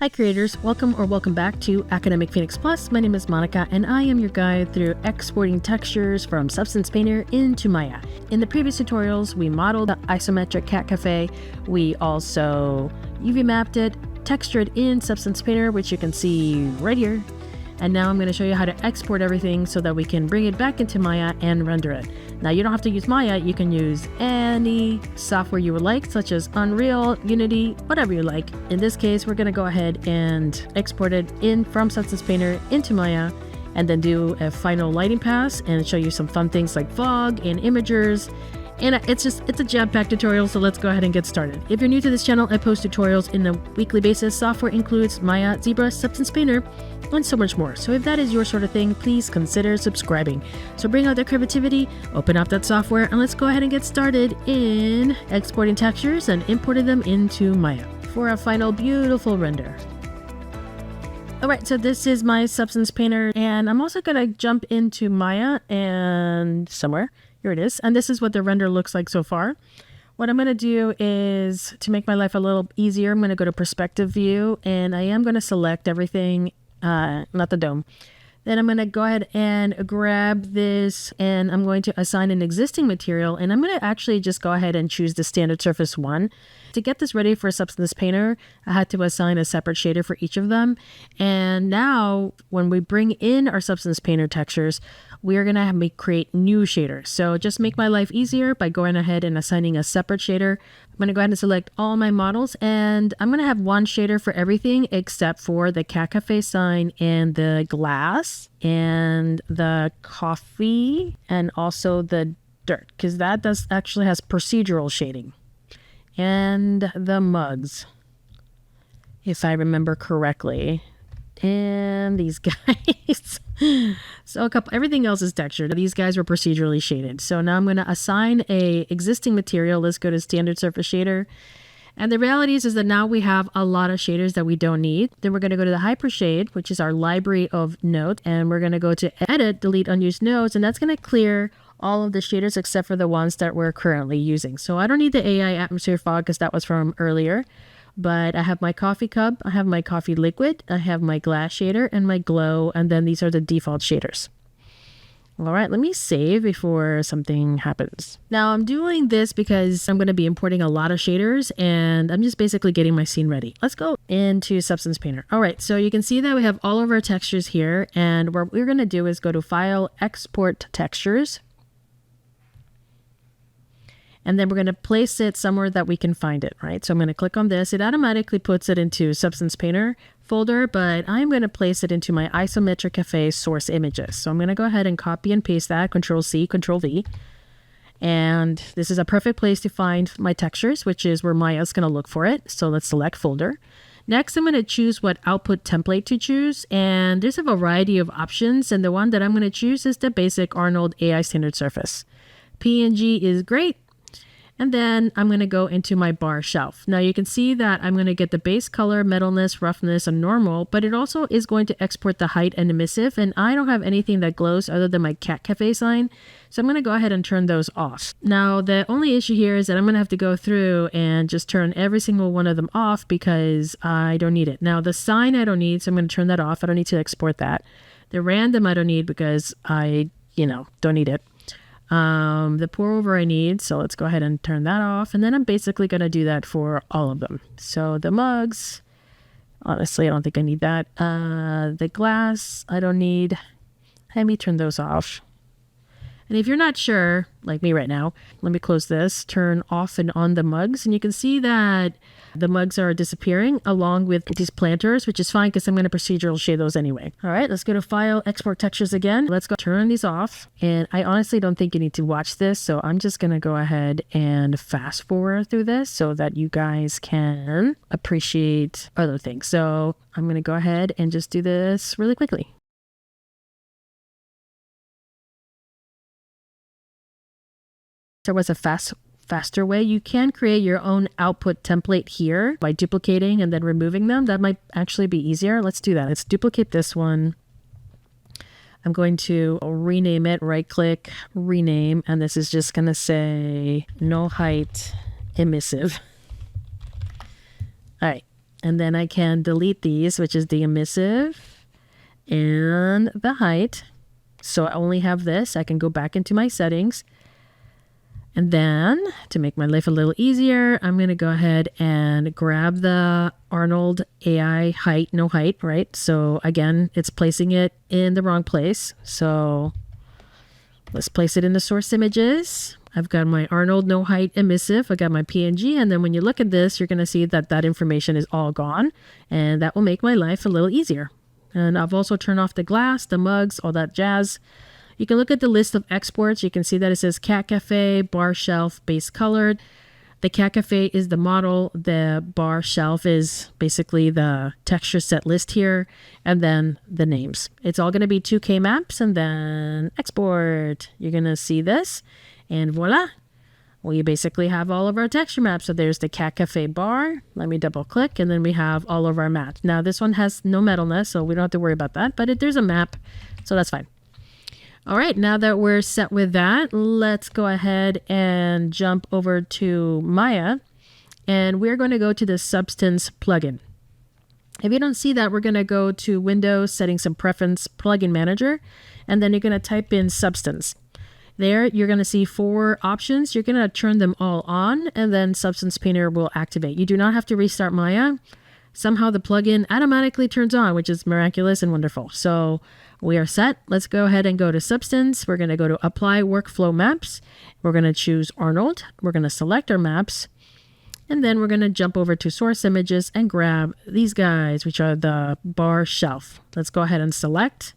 Hi creators, welcome back to Academic Phoenix Plus. My name is Monica and I am your guide through exporting textures from Substance Painter into Maya. In the previous tutorials, we modeled the isometric cat cafe. We also UV mapped it, textured in Substance Painter, which you can see right here. And now I'm going to show you how to export everything so that we can bring it back into Maya and render it. Now you don't have to use Maya, you can use any software you would like, such as Unreal, Unity, whatever you like. In this case, we're going to go ahead and export it in from Substance Painter into Maya, and then do a final lighting pass and show you some fun things like fog and imagers. And it's a jam-packed tutorial, so let's go ahead and get started. If you're new to this channel, I post tutorials in a weekly basis. Software includes Maya, ZBrush, Substance Painter, and so much more. So if that is your sort of thing, please consider subscribing. So bring out the creativity, open up that software, and let's go ahead and get started in exporting textures and importing them into Maya for a final beautiful render. Alright, so this is my Substance Painter, and I'm also going to jump into Maya and somewhere. Here it is. And this is what the render looks like so far. What I'm going to do is, to make my life a little easier, I'm going to go to perspective view, and I am going to select everything, not the dome. Then I'm going to go ahead and grab this, and I'm going to assign an existing material, and I'm going to actually just go ahead and choose the standard surface 1. To get this ready for Substance Painter, I had to assign a separate shader for each of them. And now when we bring in our Substance Painter textures, we are going to have me create new shaders. So just make my life easier by going ahead and assigning a separate shader. I'm going to go ahead and select all my models, and I'm going to have one shader for everything except for the cat cafe sign and the glass and the coffee and also the dirt, because that actually has procedural shading. And the mugs, if I remember correctly, and these guys. So everything else is textured. These guys were procedurally shaded. So now I'm going to assign a existing material. Let's go to standard surface shader. And the reality is that now we have a lot of shaders that we don't need. Then we're going to go to the hypershade, which is our library of nodes, and we're going to go to edit, delete unused nodes, and that's going to clear all of the shaders except for the ones that we're currently using. So I don't need the AI atmosphere fog because that was from earlier, but I have my coffee cup, I have my coffee liquid, I have my glass shader and my glow, and then these are the default shaders. All right, let me save before something happens. Now I'm doing this because I'm going to be importing a lot of shaders, and I'm just basically getting my scene ready. Let's go into Substance Painter. All right, so you can see that we have all of our textures here, and what we're going to do is go to File, Export Textures. And then we're going to place it somewhere that we can find it, right? So I'm going to click on this. It automatically puts it into Substance Painter folder, but I'm going to place it into my isometric cafe source images. So I'm going to go ahead and copy and paste that, Control C, Control V. And this is a perfect place to find my textures, which is where Maya's going to look for it. So let's select folder. Next, I'm going to choose what output template to choose. And there's a variety of options. And the one that I'm going to choose is the basic Arnold AI standard surface. PNG is great. And then I'm going to go into my bar shelf. Now you can see that I'm going to get the base color, metalness, roughness, and normal, but it also is going to export the height and emissive, and I don't have anything that glows other than my cat cafe sign, so I'm going to go ahead and turn those off. Now the only issue here is that I'm going to have to go through and just turn every single one of them off because I don't need it. Now the sign I don't need, so I'm going to turn that off. I don't need to export that. The random I don't need because I, don't need it. The pour over I need, so let's go ahead and turn that off, and then I'm basically going to do that for all of them. So the mugs, honestly I don't think I need that. The glass I don't need. Let me turn those off. And if you're not sure, like me right now, let me close this, turn off and on the mugs, and you can see that the mugs are disappearing along with these planters, which is fine because I'm going to procedural shade those anyway. All right, let's go to File, Export Textures again. Let's go turn these off. And I honestly don't think you need to watch this, so I'm just going to go ahead and fast forward through this so that you guys can appreciate other things. So I'm going to go ahead and just do this really quickly. There was a faster way. You can create your own output template here by duplicating and then removing them. That might actually be easier. Let's do that. Let's duplicate this one. I'm going to rename it, right click, rename, and this is just going to say no height emissive. All right. And then I can delete these, which is the emissive and the height. So I only have this. I can go back into my settings. And then to make my life a little easier, I'm going to go ahead and grab the Arnold AI height, no height, right? So again, it's placing it in the wrong place. So let's place it in the source images. I've got my Arnold no height emissive. I got my PNG. And then when you look at this, you're going to see that that information is all gone. And that will make my life a little easier. And I've also turned off the glass, the mugs, all that jazz. You can look at the list of exports. You can see that it says Cat Cafe, bar shelf, base colored. The Cat Cafe is the model. The bar shelf is basically the texture set list here. And then the names. It's all going to be 2K maps and then export. You're going to see this. And voila. We basically have all of our texture maps. So there's the Cat Cafe bar. Let me double click. And then we have all of our maps. Now this one has no metalness, so we don't have to worry about that. But there's a map, so that's fine. All right, now that we're set with that, let's go ahead and jump over to Maya, and we're going to go to the Substance plugin. If you don't see that, we're going to go to Windows, Settings and Preference, Plugin Manager, and then you're going to type in Substance. There, you're going to see 4 options. You're going to turn them all on, and then Substance Painter will activate. You do not have to restart Maya. Somehow the plugin automatically turns on, which is miraculous and wonderful. So we are set. Let's go ahead and go to Substance. We're going to go to Apply Workflow Maps. We're going to choose Arnold. We're going to select our maps. And then we're going to jump over to Source Images and grab these guys, which are the bar shelf. Let's go ahead and select,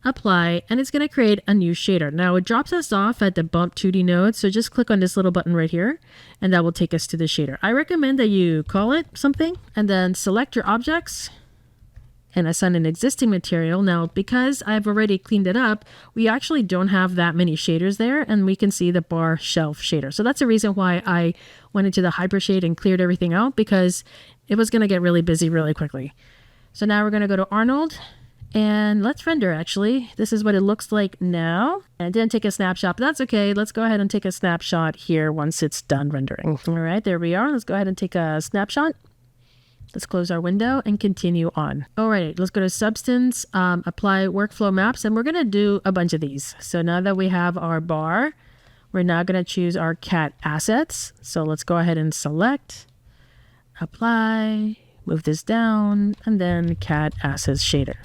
apply, and it's going to create a new shader. Now it drops us off at the bump 2D node. So just click on this little button right here, and that will take us to the shader. I recommend that you call it something and then select your objects and assign an existing material. Now, because I've already cleaned it up, we actually don't have that many shaders there, and we can see the bar shelf shader. So that's the reason why I went into the hypershade and cleared everything out, because it was going to get really busy really quickly. So now we're going to go to Arnold, and let's render actually. This is what it looks like now. And it didn't take a snapshot, but that's okay. Let's go ahead and take a snapshot here once it's done rendering. All right, there we are. Let's go ahead and take a snapshot. Let's close our window and continue on. All right, let's go to Substance, Apply Workflow Maps, and we're going to do a bunch of these. So now that we have our bar, we're now going to choose our cat assets. So let's go ahead and select, apply, move this down, and then cat assets shader.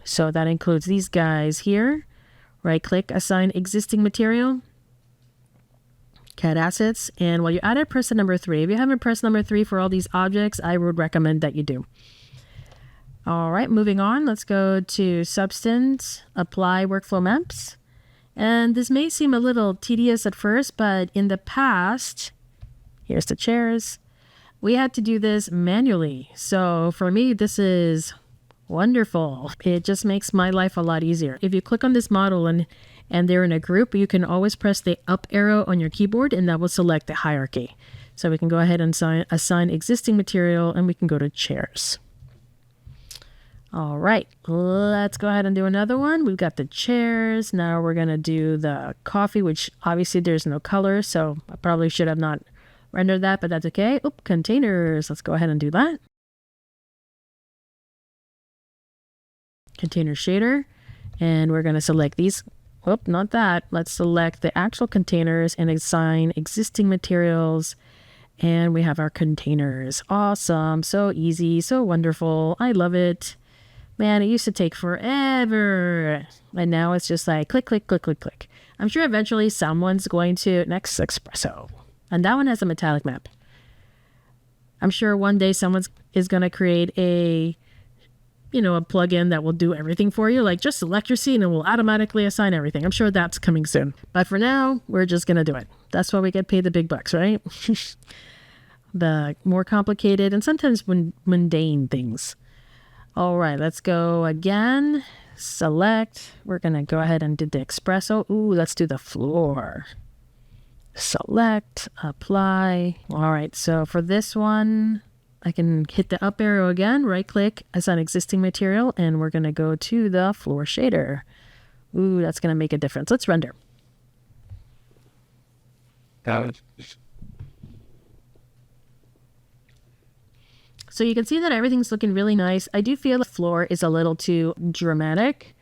So that includes these guys here. Right click, assign existing material, cat assets, and while you're at it, press the number 3. If you haven't pressed number 3 for all these objects, I would recommend that you do. All right, moving on, let's go to Substance, Apply Workflow Maps. And this may seem a little tedious at first, but in the past, here's the chairs, we had to do this manually. So for me, this is wonderful. It just makes my life a lot easier. If you click on this model and they're in a group, you can always press the up arrow on your keyboard and that will select the hierarchy. So we can go ahead and assign existing material, and we can go to chairs. All right, let's go ahead and do another one. We've got the chairs. Now we're going to do the coffee, which obviously there's no color, so I probably should have not rendered that, but that's okay. Oop, containers. Let's go ahead and do that. Container shader, and we're going to select these. Oh, not that. Let's select the actual containers and assign existing materials. And we have our containers. Awesome. So easy. So wonderful. I love it. Man, it used to take forever. And now it's just like click, click, click, click, click. I'm sure eventually someone's going to next espresso. And that one has a metallic map. I'm sure one day someone is going to create a plugin that will do everything for you. Like just select your scene and we'll automatically assign everything. I'm sure that's coming soon. But for now, we're just going to do it. That's why we get paid the big bucks, right? The more complicated and sometimes mundane things. All right, let's go again. Select. We're going to go ahead and do the espresso. Ooh, let's do the floor. Select, apply. All right, so for this one, I can hit the up arrow again, right click, assign existing material, and we're going to go to the floor shader. Ooh, that's going to make a difference. Let's render. So you can see that everything's looking really nice. I do feel the floor is a little too dramatic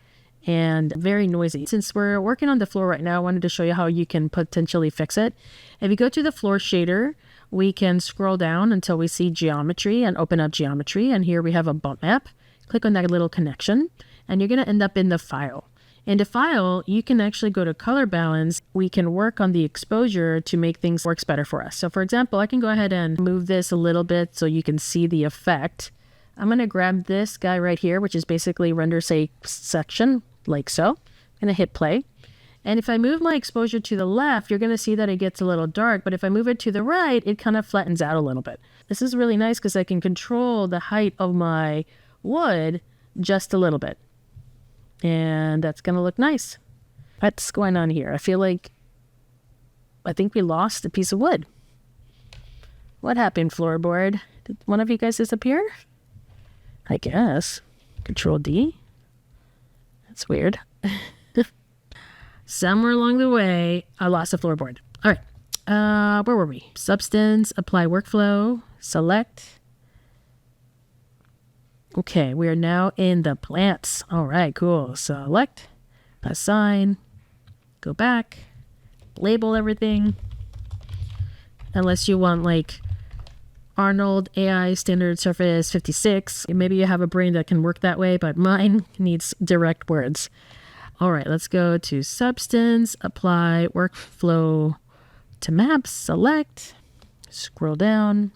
and very noisy. Since we're working on the floor right now, I wanted to show you how you can potentially fix it. If you go to the floor shader, we can scroll down until we see geometry and open up geometry. And here we have a bump map. Click on that little connection and you're going to end up in the file. In the file, you can actually go to color balance. We can work on the exposure to make things work better for us. So for example, I can go ahead and move this a little bit so you can see the effect. I'm going to grab this guy right here, which is basically render say section, like so. I'm going to hit play. And if I move my exposure to the left, you're going to see that it gets a little dark. But if I move it to the right, it kind of flattens out a little bit. This is really nice because I can control the height of my wood just a little bit. And that's going to look nice. What's going on here? I think we lost a piece of wood. What happened, floorboard? Did one of you guys disappear? I guess. Control D. That's weird. Somewhere along the way, I lost a floorboard. All right. Where were we? Substance, apply workflow, select. Okay, we are now in the plants. All right, cool. Select, assign, go back, label everything. Unless you want like Arnold AI standard surface 56. Maybe you have a brain that can work that way, but mine needs direct words. All right, let's go to substance, apply workflow to maps, select, scroll down.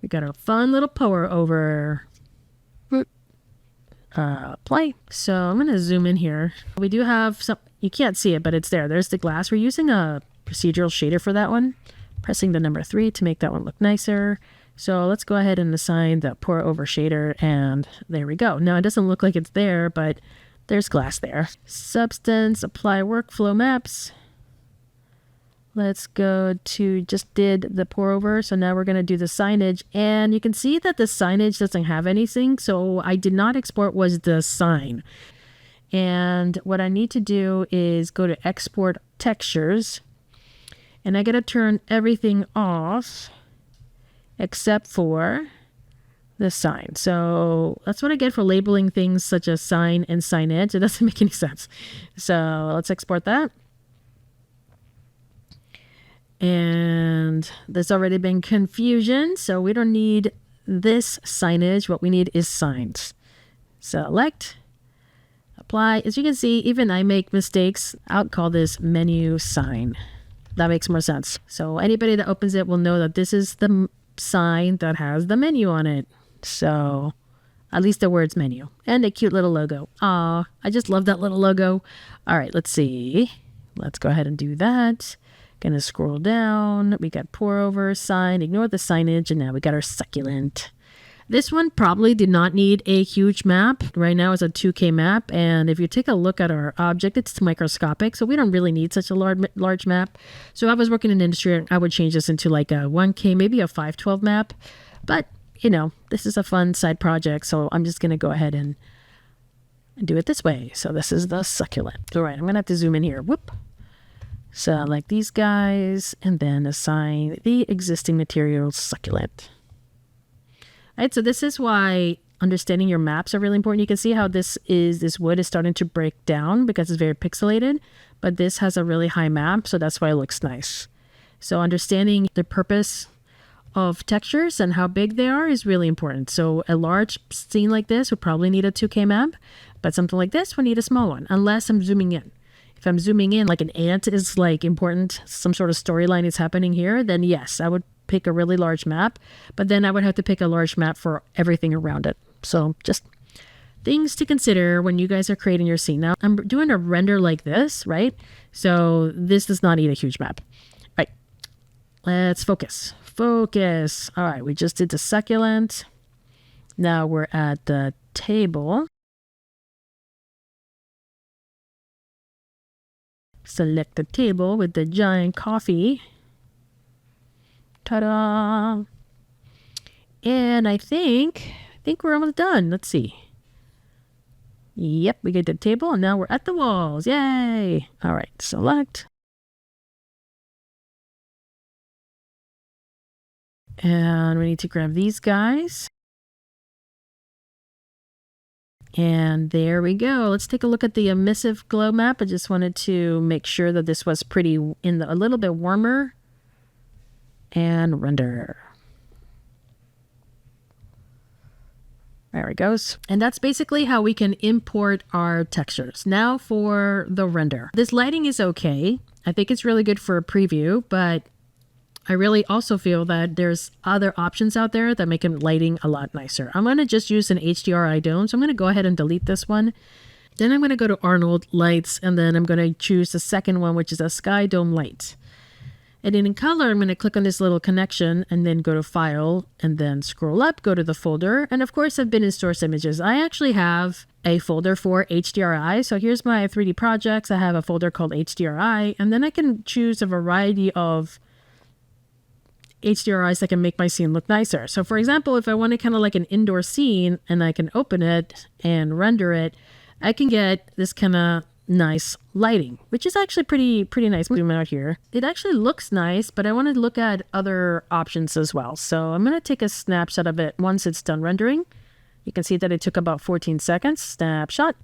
We got our fun little pour over. Play. So I'm going to zoom in here. We do have some, you can't see it, but it's there. There's the glass. We're using a procedural shader for that one. Pressing the number 3 to make that one look nicer. So let's go ahead and assign the pour over shader, and there we go. Now it doesn't look like it's there, but there's glass there. Substance, apply workflow maps. Let's go to, just did the pour over. So now we're going to do the signage, and you can see that the signage doesn't have anything. So I did not export was the sign. And what I need to do is go to export textures, and I got to turn everything off except for the sign. So that's what I get for labeling things such as sign and signage. It doesn't make any sense. So let's export that. And there's already been confusion, so we don't need this signage. What we need is signs. Select, apply. As you can see, even I make mistakes. I'll call this menu sign. That makes more sense. So anybody that opens it will know that this is the sign that has the menu on it. So at least the words menu and a cute little logo. Aw, I just love that little logo. All right, let's see. Let's go ahead and do that. Gonna scroll down. We got pour over, sign, ignore the signage, and now we got our succulent. This one probably did not need a huge map. Right now it's a 2K map, and if you take a look at our object, it's microscopic, so we don't really need such a large map. So if I was working in industry, I would change this into like a 1K, maybe a 512 map. But, you know, this is a fun side project, so I'm just gonna go ahead and do it this way. So this is the succulent. All right, I'm gonna have to zoom in here. Whoop. So like these guys, and then assign the existing materials succulent. All right, so this is why understanding your maps are really important. You can see how this wood is starting to break down because it's very pixelated, but this has a really high map, so that's why it looks nice. So understanding the purpose of textures and how big they are is really important. So a large scene like this would probably need a 2K map, but something like this would need a small one, unless I'm zooming in. If I'm zooming in, like an ant is like important, some sort of storyline is happening here, then yes, I would pick a really large map, but then I would have to pick a large map for everything around it. So just things to consider when you guys are creating your scene. Now I'm doing a render like this, right? So this does not need a huge map. All right, let's focus. Focus. All right, we just did the succulent. Now we're at the table. Select the table with the giant coffee. Ta-da! And I think we're almost done. Let's see. Yep, we get the table, and now we're at the walls. Yay! All right, select. And we need to grab these guys. And there we go. Let's take a look at the emissive glow map. I just wanted to make sure that this was pretty a little bit warmer. And render. There it goes. And that's basically how we can import our textures. Now for the render. This lighting is okay. I think it's really good for a preview, but I really also feel that there's other options out there that make lighting a lot nicer. I'm going to just use an HDRI dome. So I'm going to go ahead and delete this one. Then I'm going to go to Arnold Lights, and then I'm going to choose the second one, which is a Sky Dome Light. And then in color, I'm going to click on this little connection and then go to File and then scroll up, go to the folder. And of course, I've been in Source Images. I actually have a folder for HDRI. So here's my 3D projects. I have a folder called HDRI, and then I can choose a variety of HDRIs that can make my scene look nicer. So for example, if I want to kind of like an indoor scene and I can open it and render it, I can get this kind of nice lighting, which is actually pretty nice. Zoom out here. It actually looks nice, but I want to look at other options as well. So I'm going to take a snapshot of it once it's done rendering. You can see that it took about 14 seconds. Snapshot.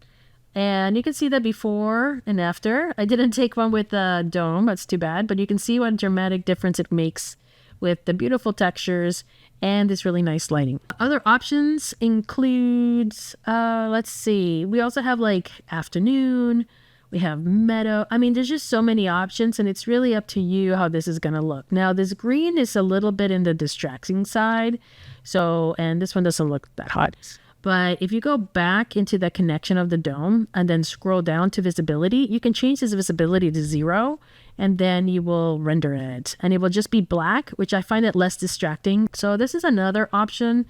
And you can see that before and after. I didn't take one with the dome. That's too bad. But you can see what dramatic difference it makes with the beautiful textures and this really nice lighting. Other options includes, let's see, we also have like afternoon, we have meadow. I mean, there's just so many options, and it's really up to you how this is gonna look. Now, this green is a little bit in the distracting side, so, and this one doesn't look that hot. But if you go back into the connection of the dome and then scroll down to visibility, you can change this visibility to 0, and then you will render it. And it will just be black, which I find it less distracting. So this is another option.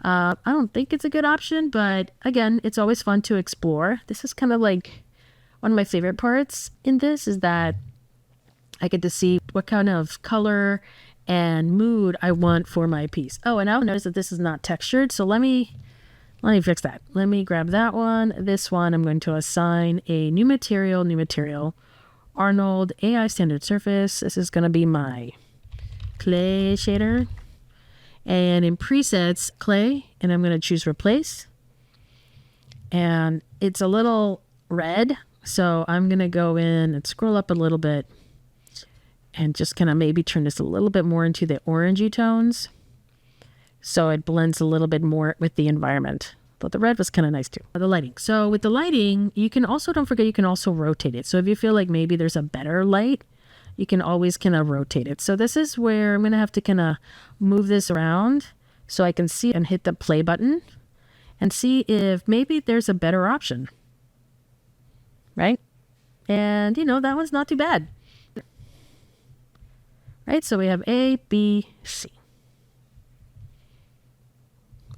I don't think it's a good option, but again, it's always fun to explore. This is kind of like one of my favorite parts in this is that I get to see what kind of color and mood I want for my piece. Oh, and I'll notice that this is not textured. So let me fix that. Let me grab that one. This one, I'm going to assign a new material, Arnold AI standard surface. This is going to be my clay shader. And in presets, clay, and I'm going to choose replace. And it's a little red. So I'm going to go in and scroll up a little bit and just kind of maybe turn this a little bit more into the orangey tones. So it blends a little bit more with the environment. But the red was kind of nice too. The lighting. So with the lighting, you can also, don't forget, you can also rotate it. So if you feel like maybe there's a better light, you can always kind of rotate it. So this is where I'm going to have to kind of move this around so I can see and hit the play button and see if maybe there's a better option. Right? And you know, that one's not too bad. Right? So we have A, B, C.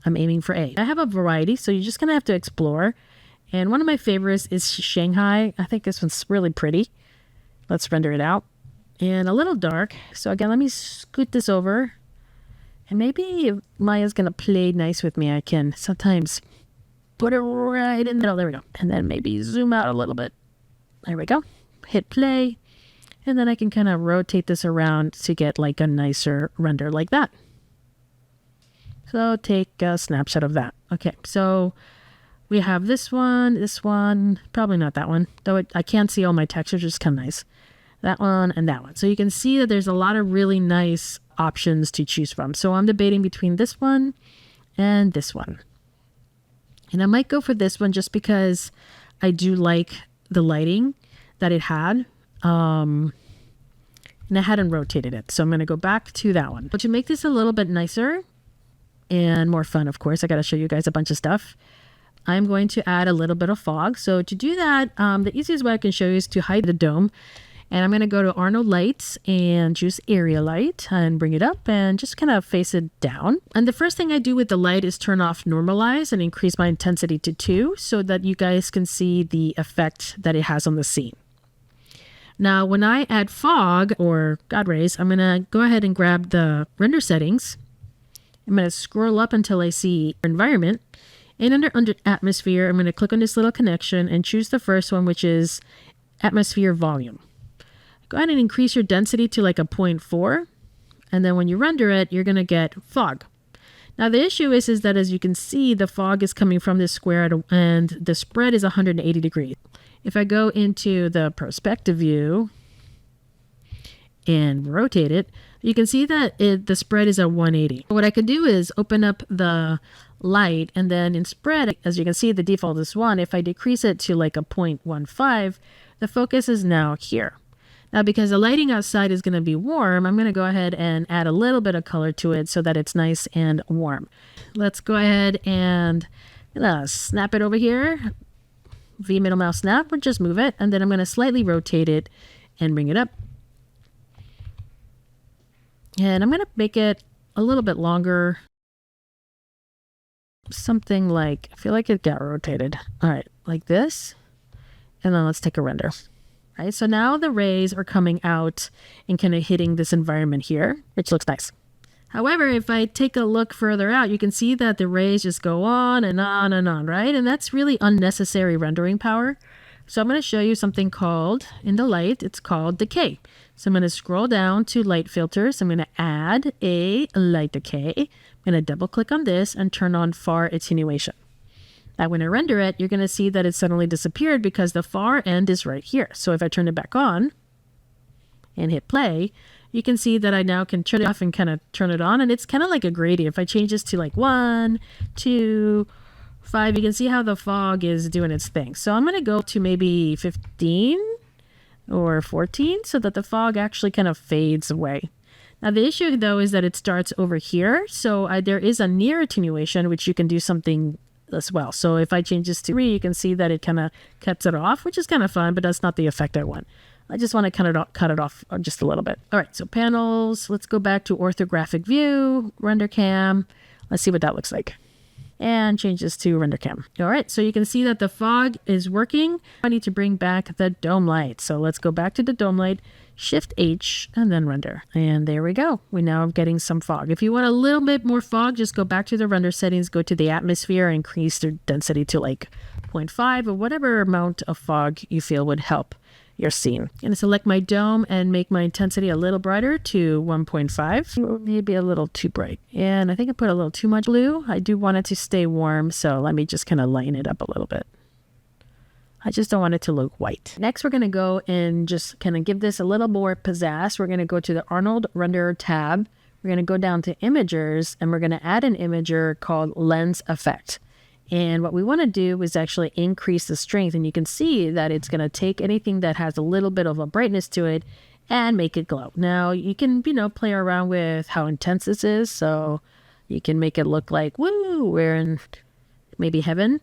I'm aiming for A. I have a variety, so you're just going to have to explore. And one of my favorites is Shanghai. I think this one's really pretty. Let's render it out. And a little dark. So again, let me scoot this over. And maybe if Maya's going to play nice with me, I can sometimes put it right in the middle. There we go. And then maybe zoom out a little bit. There we go. Hit play. And then I can kind of rotate this around to get like a nicer render like that. So take a snapshot of that. Okay, so we have this one, probably not that one, though I can't see all my textures, it's kind of nice. That one and that one. So you can see that there's a lot of really nice options to choose from. So I'm debating between this one and this one. And I might go for this one just because I do like the lighting that it had. And I hadn't rotated it. So I'm going to go back to that one. But to make this a little bit nicer and more fun, of course, I got to show you guys a bunch of stuff. I'm going to add a little bit of fog. So to do that, the easiest way I can show you is to hide the dome. And I'm going to go to Arnold Lights and choose Area Light and bring it up and just kind of face it down. And the first thing I do with the light is turn off Normalize and increase my intensity to 2 so that you guys can see the effect that it has on the scene. Now, when I add fog or God rays, I'm going to go ahead and grab the render settings. I'm going to scroll up until I see environment. And under atmosphere, I'm going to click on this little connection and choose the first one, which is atmosphere volume. Go ahead and increase your density to like a 0.4. And then when you render it, you're going to get fog. Now the issue is that as you can see, the fog is coming from this square and the spread is 180 degrees. If I go into the perspective view and rotate it, you can see that the spread is at 180. What I could do is open up the light, and then in spread, as you can see, the default is 1. If I decrease it to like a 0.15, the focus is now here. Now, because the lighting outside is going to be warm, I'm going to go ahead and add a little bit of color to it so that it's nice and warm. Let's go ahead and snap it over here. V middle mouse snap, or just move it, and then I'm going to slightly rotate it and bring it up. And I'm going to make it a little bit longer. Something like, I feel like it got rotated. All right, like this. And then let's take a render. All right, so now the rays are coming out and kind of hitting this environment here, which looks nice. However, if I take a look further out, you can see that the rays just go on and on and on, right? And that's really unnecessary rendering power. So I'm going to show you something called, in the light, it's called Decay. So I'm going to scroll down to light filters. I'm going to add a light decay. I'm going to double click on this and turn on far attenuation. Now when I render it, you're going to see that it suddenly disappeared because the far end is right here. So if I turn it back on and hit play, you can see that I now can turn it off and kind of turn it on. And it's kind of like a gradient. If I change this to like 1, 2, 5, you can see how the fog is doing its thing. So I'm going to go to maybe 15 or 14 so that the fog actually kind of fades away. Now the issue though is that it starts over here. So there is a near attenuation, which you can do something as well. So if I change this to 3, you can see that it kind of cuts it off, which is kind of fun, but that's not the effect I want. I just want to cut it off just a little bit. All right, so panels, let's go back to orthographic view, render cam. Let's see what that looks like. And change this to render cam. All right, so you can see that the fog is working. I need to bring back the dome light. So let's go back to the dome light, Shift H, and then render. And there we go. We now are getting some fog. If you want a little bit more fog, just go back to the render settings, go to the atmosphere, and increase the density to like 0.5 or whatever amount of fog you feel would help your scene. I'm going to select my dome and make my intensity a little brighter to 1.5, maybe a little too bright. And I think I put a little too much blue. I do want it to stay warm, so let me just kind of lighten it up a little bit. I just don't want it to look white. Next, we're going to go and just kind of give this a little more pizzazz. We're going to go to the Arnold Renderer tab. We're going to go down to Imagers, and we're going to add an imager called Lens Effect. And what we want to do is actually increase the strength. And you can see that it's going to take anything that has a little bit of a brightness to it and make it glow. Now, you can, play around with how intense this is. So you can make it look like, woo, we're in maybe heaven.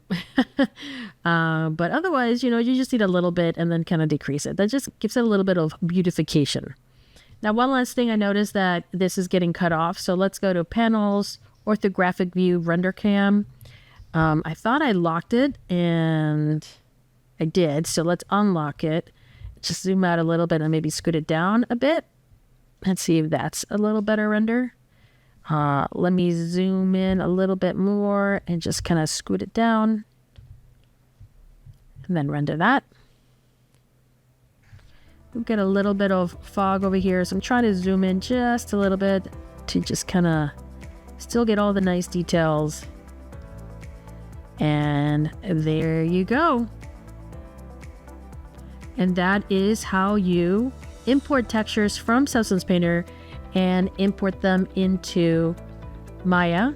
But otherwise, you just need a little bit and then kind of decrease it. That just gives it a little bit of beautification. Now, one last thing, I noticed that this is getting cut off. So let's go to Panels, Orthographic View, Render Cam. I thought I locked it, and I did. So let's unlock it. Just zoom out a little bit and maybe scoot it down a bit. Let's see if that's a little better render. Let me zoom in a little bit more and just kind of scoot it down. And then render that. We'll get a little bit of fog over here. So I'm trying to zoom in just a little bit to just kind of still get all the nice details. And there you go. And that is how you import textures from Substance Painter and import them into Maya.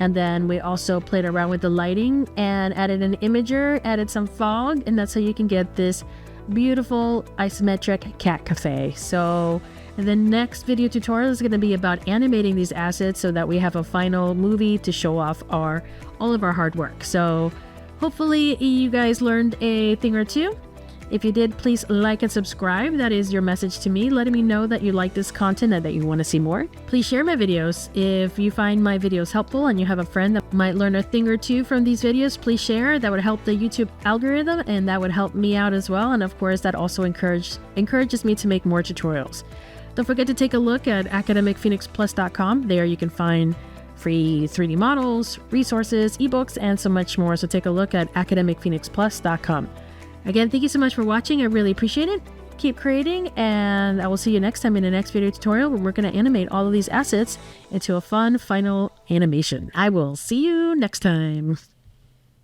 And then we also played around with the lighting and added an imager, added some fog, and that's how you can get this beautiful isometric cat cafe. So the next video tutorial is going to be about animating these assets so that we have a final movie to show off all of our hard work. So hopefully you guys learned a thing or two. If you did, please like and subscribe. That is your message to me, letting me know that you like this content and that you want to see more. Please share my videos. If you find my videos helpful and you have a friend that might learn a thing or two from these videos, please share. That would help the YouTube algorithm, and that would help me out as well. And of course, that also encourages me to make more tutorials. Don't forget to take a look at academicphoenixplus.com. There you can find free 3D models, resources, ebooks, and so much more. So take a look at academicphoenixplus.com. Again, thank you so much for watching. I really appreciate it. Keep creating, and I will see you next time in the next video tutorial where we're going to animate all of these assets into a fun final animation. I will see you next time.